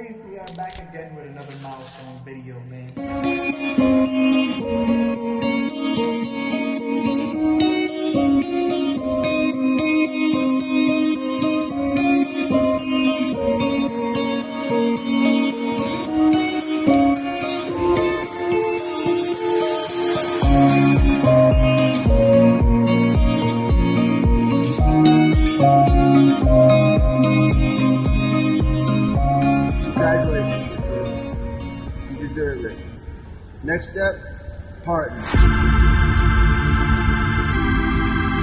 boys, we are back again with another milestone video, man. Congratulations, Mr. You deserve it. Next step, partner.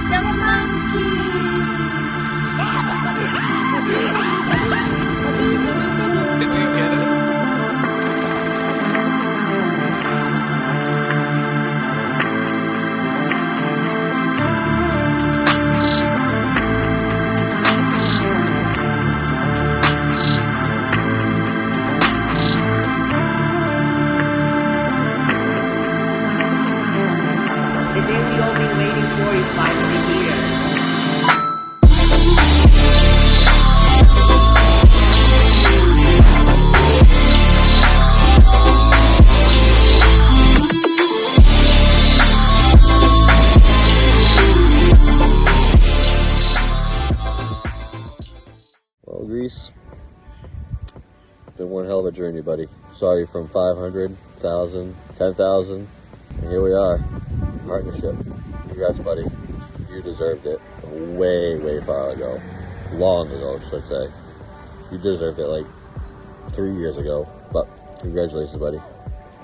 Double monkey! Did you get it? The day we all been waiting for is finally here. Well, Grease, been one hell of a journey, buddy. Sorry from 500, 1,000, 10,000, and here we are. Partnership. Congrats, buddy. You deserved it way, way far ago. Long ago, should I say. You deserved it like 3 years ago, but congratulations, buddy.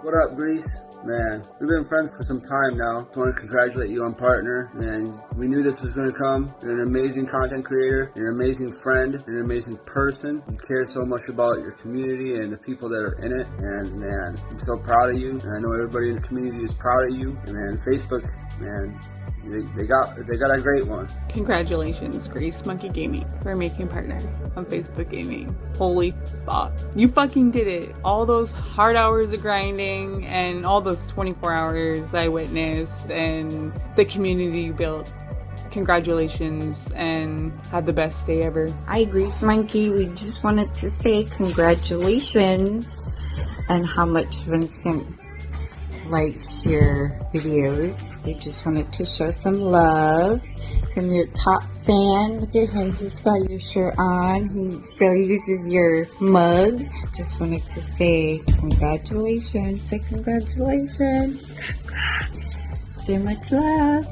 What up, Grease? Man, we've been friends for some time now. Just want to congratulate you on partner. Man, we knew this was going to come. You're an amazing content creator. You're an amazing friend. You're an amazing person. You care so much about your community and the people that are in it. And man, I'm so proud of you. And I know everybody in the community is proud of you. And man, Facebook, man, they got a great one. Congratulations, Grace Monkey Gaming, for making partner on Facebook Gaming. Holy fuck. You fucking did it. All those hard hours of grinding and all those 24 hours I witnessed and the community you built. Congratulations and have the best day ever. Hi, Grease Monkey. We just wanted to say congratulations and how much Vincent likes your videos. We just wanted to show some love from your top fan. Look at him, he's got your shirt on. He still uses your mug. Just wanted to say congratulations. Say congratulations. So much love.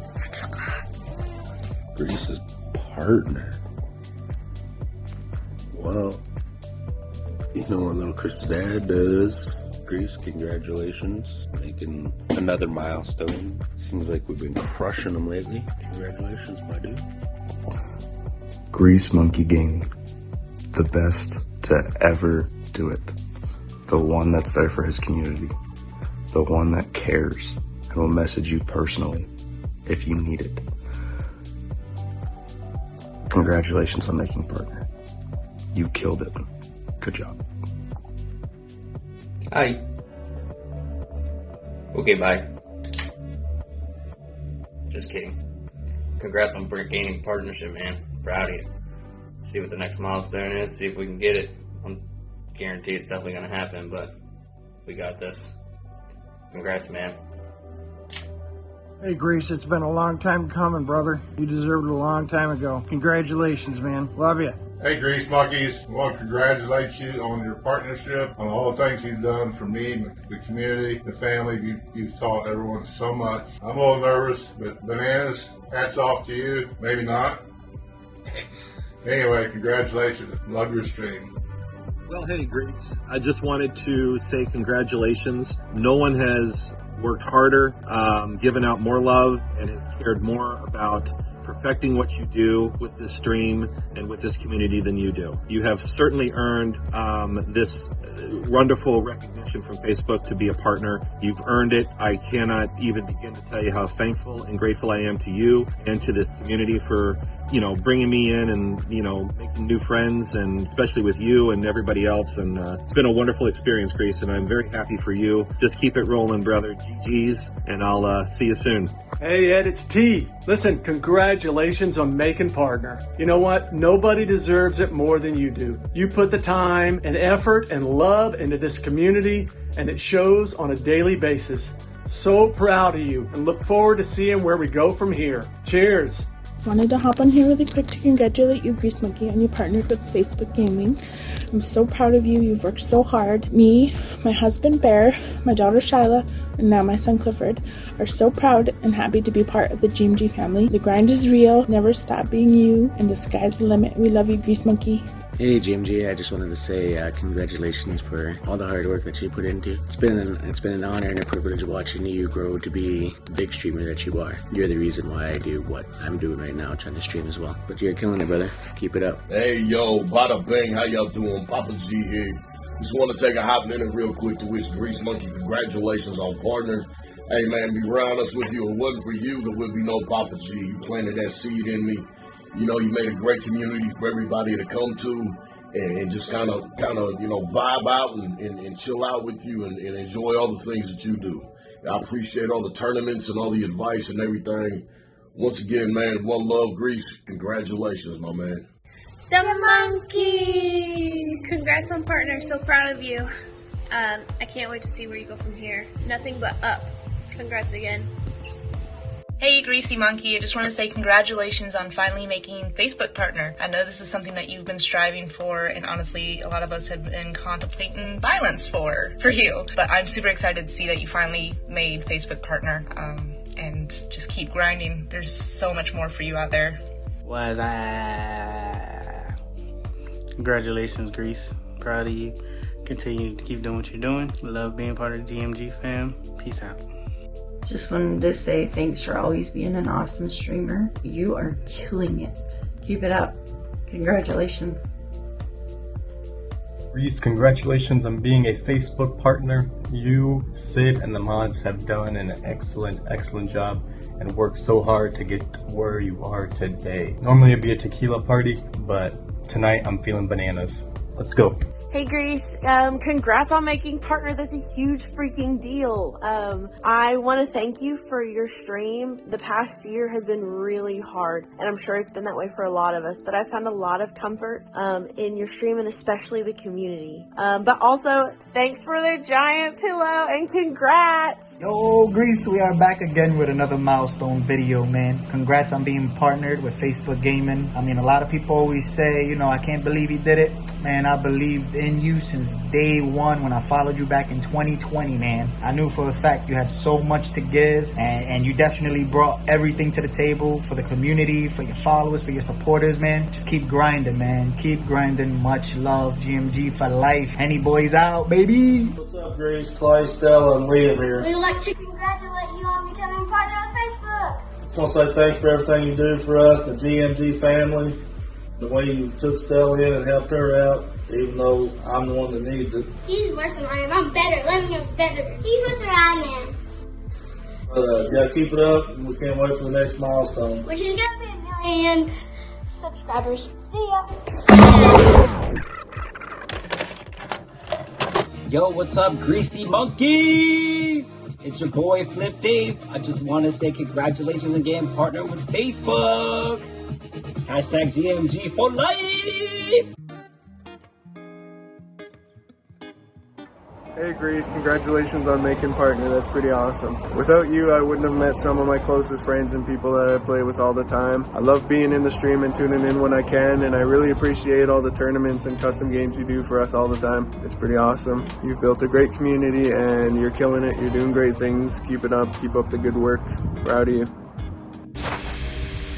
Grease's partner. Well, you know what little Chris' dad does. Grease, congratulations. Making another milestone. Seems like we've been crushing them lately. Congratulations, my dude. Grease Monkey Gaming. The best to ever do it. The one that's there for his community. The one that cares and will message you personally if you need it. Congratulations on making partner. You killed it. Good job. Hi. Okay, bye. Just kidding. Congrats on gaining partnership, man. Proud of you. See what the next milestone is, see if we can get it. I'm guarantee it's definitely gonna happen, but we got this. Congrats, man. Hey, Grease, it's been a long time coming, brother. You deserved it a long time ago. Congratulations, man. Love you. Hey, Grease Monkeys, I want to congratulate you on your partnership, on all the things you've done for me, the community, the family. You've taught everyone so much. I'm a little nervous, but Bananas, hats off to you. Maybe not. Anyway, congratulations. Love your stream. Well, hey, Grease. I just wanted to say congratulations. No one has worked harder, given out more love, and has cared more about perfecting what you do with this stream and with this community than you do. You have certainly earned this wonderful recognition from Facebook to be a partner. You've earned it. I cannot even begin to tell you how thankful and grateful I am to you and to this community for bringing me in and, making new friends, and especially with you and everybody else. And it's been a wonderful experience, Grease, and I'm very happy for you. Just keep it rolling, brother. GG's, and I'll see you soon. Hey Ed, it's T. Listen, congratulations on making partner. You know what? Nobody deserves it more than you do. You put the time and effort and love into this community, and it shows on a daily basis. So proud of you and look forward to seeing where we go from here. Cheers. Wanted to hop on here really quick to congratulate you, Grease Monkey, on your partner with Facebook Gaming. I'm so proud of you. You've worked so hard. Me, my husband Bear, my daughter Shyla, and now my son Clifford are so proud and happy to be part of the GMG family. The grind is real. Never stop being you, and the sky's the limit. We love you, Grease Monkey. Hey GMG, I just wanted to say congratulations for all the hard work that you put into. It's been an honor and a privilege watching you grow to be the big streamer that you are. You're the reason why I do what I'm doing right now, trying to stream as well. But you're killing it, brother. Keep it up. Hey yo, bada bang, how y'all doing? Papa G here. Just want to take a hot minute real quick to wish Grease Monkey congratulations on partner. Hey man, be around us with you. If it wasn't for you, there would be no Papa G. You planted that seed in me. You made a great community for everybody to come to and just kind of vibe out and chill out with you and enjoy all the things that you do. I appreciate all the tournaments and all the advice and everything. Once again, man, one love, Grease. Congratulations, my man. The monkey! Congrats on partner. So proud of you. I can't wait to see where you go from here. Nothing but up. Congrats again. Hey Greasy Monkey, I just want to say congratulations on finally making Facebook partner. I know this is something that you've been striving for, and honestly a lot of us have been contemplating violence for you. But I'm super excited to see that you finally made Facebook partner, and just keep grinding. There's so much more for you out there. Congratulations, Grease. Proud of you. Continue to keep doing what you're doing. Love being part of the GMG fam. Peace out. Just wanted to say thanks for always being an awesome streamer. You are killing it. Keep it up. Congratulations. Reese, congratulations on being a Facebook partner. You, Sid, and the mods have done an excellent job and worked so hard to get to where you are today. Normally it'd be a tequila party, but tonight I'm feeling bananas. Let's go. Hey Grease, congrats on making partner. That's a huge freaking deal. I want to thank you for your stream. The past year has been really hard, and I'm sure it's been that way for a lot of us, but I found a lot of comfort in your stream, and especially the community. But also, thanks for the giant pillow, and congrats! Yo, Grease, we are back again with another milestone video, man. Congrats on being partnered with Facebook Gaming. I mean, a lot of people always say, I can't believe he did it. Man, I believed in you since day one when I followed you back in 2020, man. I knew for a fact you had so much to give, and you definitely brought everything to the table for the community, for your followers, for your supporters, man. Just keep grinding, man. Keep grinding. Much love. GMG for life. Henny boys out, baby. What's up, Grace, Clay, Stella, and Liam here. We'd like to congratulate you on becoming partner of Facebook. Just want to say thanks for everything you do for us, the GMG family. The way you took Stella in and helped her out, even though I'm the one that needs it. He's worse than I am. I'm better. Let me know better. He's worse than I am. But yeah, keep it up. We can't wait for the next milestone. Which is gonna be 1 million subscribers. See ya. Yo, what's up, Greasy Monkeys? It's your boy Flip Dave. I just want to say congratulations on getting partnered with Facebook. Hashtag GMG for life! Hey Grease, congratulations on making partner. That's pretty awesome. Without you, I wouldn't have met some of my closest friends and people that I play with all the time. I love being in the stream and tuning in when I can, and I really appreciate all the tournaments and custom games you do for us all the time. It's pretty awesome. You've built a great community and you're killing it. You're doing great things. Keep it up. Keep up the good work. Proud of you.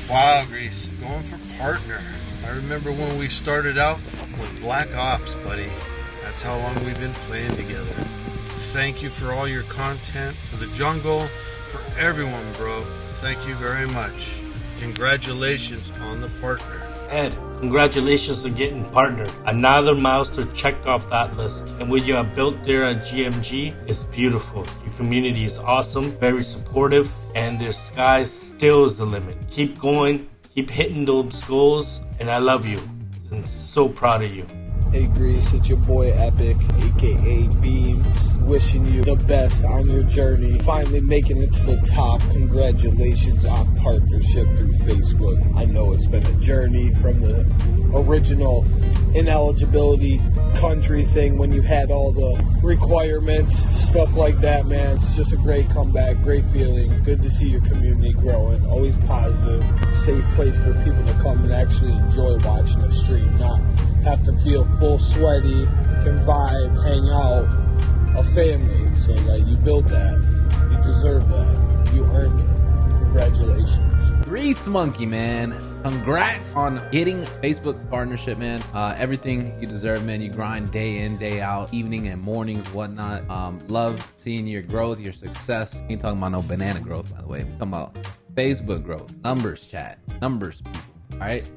Wow, Grease, going for partner. I remember when we started out with Black Ops, buddy. That's how long we've been playing together. Thank you for all your content, for the jungle, for everyone, bro. Thank you very much. Congratulations on the partner. Ed, congratulations on getting partner. Another milestone checked off that list. And what you have built there at GMG is beautiful. Your community is awesome, very supportive, and their sky still is the limit. Keep going, Keep hitting those goals, and I love you. I'm so proud of you. Hey Grease, it's your boy Epic, aka Beams, wishing you the best on your journey. Finally making it to the top. Congratulations on partnership through Facebook. I know it's been a journey from the original ineligibility country thing when you had all the requirements, stuff like that, man. It's just a great comeback, great feeling. Good to see your community growing. Always positive, safe place for people to come and actually enjoy watching the stream, not have to feel full sweaty, can vibe, hang out, a family. So that you built that, you deserve that, you earned it. Congratulations. Grease Monkey, man. Congrats on getting Facebook partnership, man. Everything you deserve, man. You grind day in, day out, evening and mornings, whatnot. Love seeing your growth, your success. We ain't talking about no banana growth, by the way. We're talking about Facebook growth, numbers, chat, numbers, people. All right.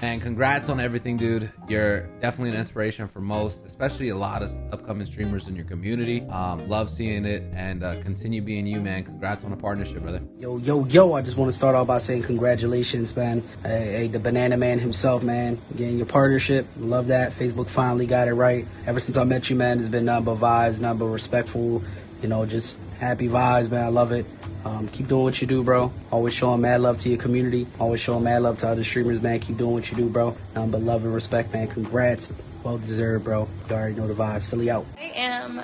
And congrats on everything, dude. You're definitely an inspiration for most, especially a lot of upcoming streamers in your community. Love seeing it, and continue being you, man. Congrats on the partnership, brother. Yo, I just want to start off by saying congratulations, man. Hey, the Banana Man himself, man. Again, your partnership, love that. Facebook finally got it right. Ever since I met you, man, it's been nothing but vibes, nothing but respectful, just happy vibes, man. I love it. Keep doing what you do, bro. Always showing mad love to your community. Always showing mad love to other streamers, man. Keep doing what you do, bro. Nothing but love and respect, man. Congrats. Well deserved, bro. You already know the vibes. Philly out. I am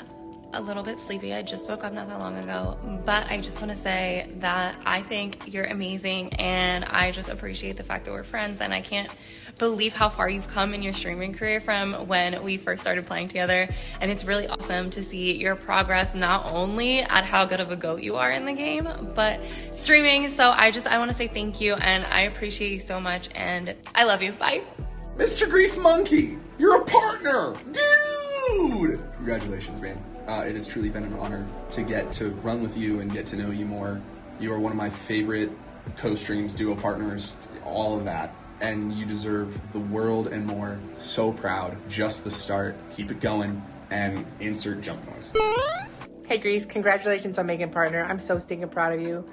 a little bit sleepy. I just woke up not that long ago, but I just want to say that I think you're amazing, and I just appreciate the fact that we're friends, and I can't believe how far you've come in your streaming career from when we first started playing together. And it's really awesome to see your progress, not only at how good of a GOAT you are in the game, but streaming. So I want to say thank you, and I appreciate you so much, and I love you. Bye. Mr. Grease Monkey, you're a partner, dude! Congratulations, man. It has truly been an honor to get to run with you and get to know you more. You are one of my favorite co-streams, duo partners, all of that. And you deserve the world and more. So proud. Just the start. Keep it going. And insert jump noise. Hey Grease, congratulations on making partner. I'm so stinking proud of you.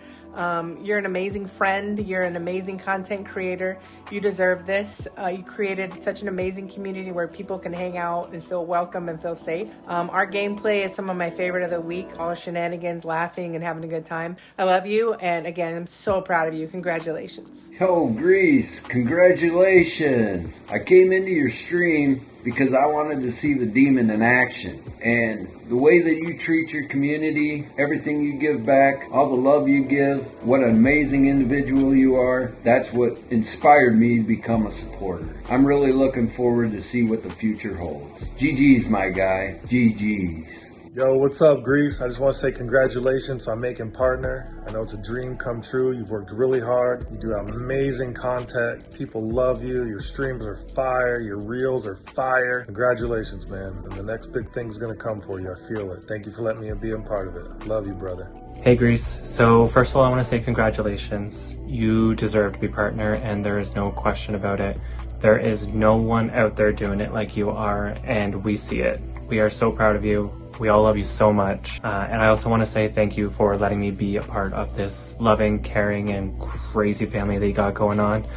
You're an amazing friend. You're an amazing content creator. You deserve this. You created such an amazing community where people can hang out and feel welcome and feel safe. Our gameplay is some of my favorite of the week. All shenanigans, laughing, and having a good time. I love you. And again, I'm so proud of you. Congratulations. Yo, Grease, congratulations. I came into your stream because I wanted to see the demon in action. And the way that you treat your community, everything you give back, all the love you give, what an amazing individual you are, that's what inspired me to become a supporter. I'm really looking forward to see what the future holds. GG's, my guy. GG's. Yo, what's up, Grease? I just want to say congratulations on making partner. I know it's a dream come true. You've worked really hard. You do amazing content. People love you. Your streams are fire. Your reels are fire. Congratulations, man. And the next big thing's going to come for you. I feel it. Thank you for letting me be a part of it. Love you, brother. Hey, Grease. So first of all, I want to say congratulations. You deserve to be partner, and there is no question about it. There is no one out there doing it like you are, and we see it. We are so proud of you. We all love you so much. And I also want to say thank you for letting me be a part of this loving, caring, and crazy family that you got going on.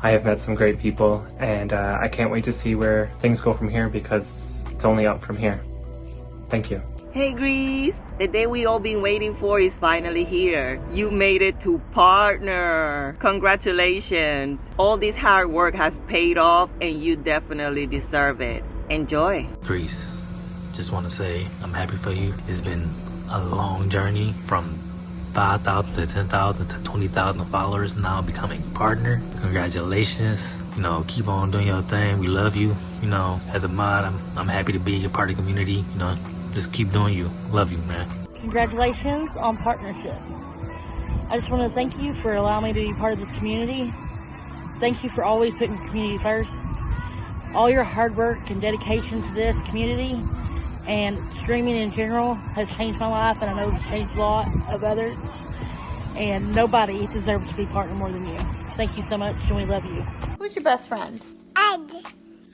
I have met some great people, and I can't wait to see where things go from here, because it's only up from here. Thank you. Hey Grease, the day we all been waiting for is finally here. You made it to partner. Congratulations. All this hard work has paid off, and you definitely deserve it. Enjoy. Grease, just want to say I'm happy for you. It's been a long journey from 5,000 to 10,000 to 20,000 followers, now becoming partner. Congratulations. Keep on doing your thing. We love you. As a mod, I'm happy to be a part of the community. Just keep doing you. Love you, man. Congratulations on partnership. I just want to thank you for allowing me to be part of this community. Thank you for always putting the community first. All your hard work and dedication to this community and streaming in general has changed my life, and I know it's changed a lot of others. And nobody deserves to be partner more than you. Thank you so much, and we love you. Who's your best friend? Ed.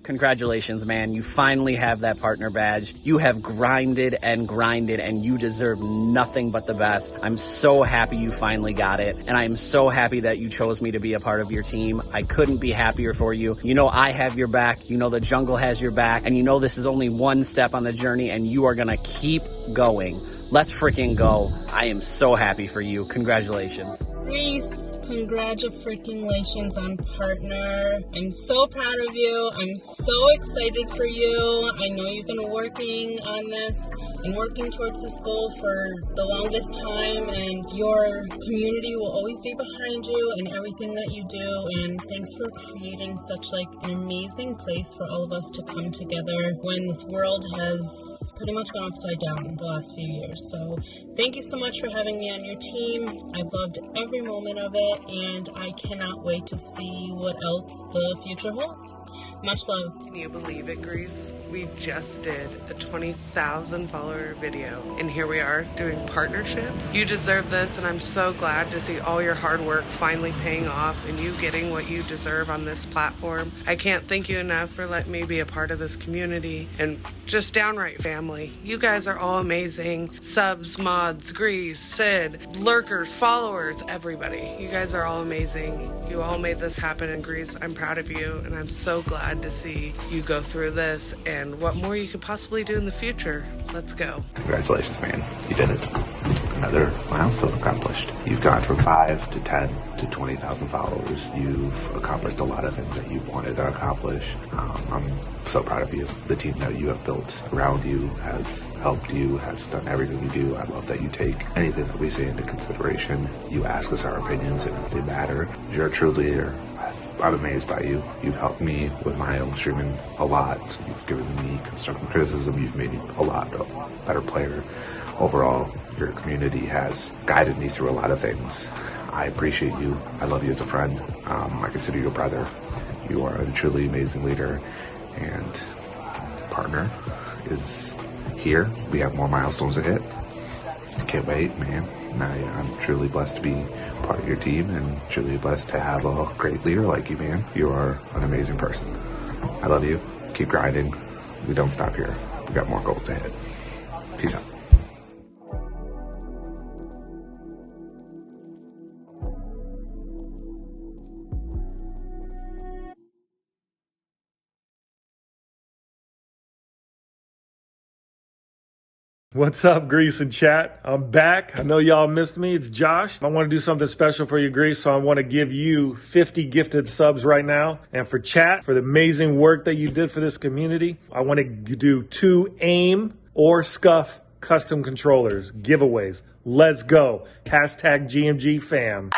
congratulations, man. You finally have that partner badge. You have grinded and grinded, and you deserve nothing but the best. I'm so happy you finally got it, and I'm so happy that you chose me to be a part of your team. I couldn't be happier for you. You know I have your back. You know the jungle has your back, and you know this is only one step on the journey, and you are gonna keep going. Let's freaking go. I am so happy for you. Congratulations. Reese, congratulations on partner. I'm so proud of you. I'm so excited for you. I know you've been working on this and working towards this goal for the longest time, and your community will always be behind you in everything that you do. And thanks for creating such like an amazing place for all of us to come together when this world has pretty much gone upside down the last few years. So thank you so much for having me on your team. I've loved every moment of it, and I cannot wait to see what else the future holds. Much love. Can you believe it, Grease? We just did a 20,000 follower video, and here we are doing partnership. You deserve this, and I'm so glad to see all your hard work finally paying off and you getting what you deserve on this platform. I can't thank you enough for letting me be a part of this community and just downright family. You guys are all amazing. Subs, mods, Grease, Sid, lurkers, followers, everybody. You guys are all amazing. You all made this happen in Grease. I'm proud of you, and I'm so glad to see you go through this and what more you could possibly do in the future. Let's go. Congratulations, man. You did it. Another milestone accomplished. You've gone from 5 to 10 to 20,000 followers. You've accomplished a lot of things that you've wanted to accomplish. I'm so proud of you. The team that you have built around you has helped you, has done everything you do. I love that you take anything that we say into consideration. You ask us our opinions and they matter. You're a true leader. I'm amazed by you. You've helped me with my own streaming a lot. You've given me constructive criticism. You've made me a lot of a better player. Overall, your community has guided me through a lot of things. I appreciate you. I love you as a friend. I consider you a brother. You are a truly amazing leader, and partner is here. We have more milestones to hit. Can't wait, man. I'm truly blessed to be part of your team and truly blessed to have a great leader like you, man. You are an amazing person. I love you. Keep grinding. We don't stop here. We got more goals to hit. Peace out. What's up, Grease and chat? I'm back. I know y'all missed me. It's Josh. I want to do something special for you, Grease, so I want to give you 50 gifted subs right now. And for chat, for the amazing work that you did for this community, I want to do 2 AIM or SCUF custom controllers giveaways. Let's go. #GMG fam.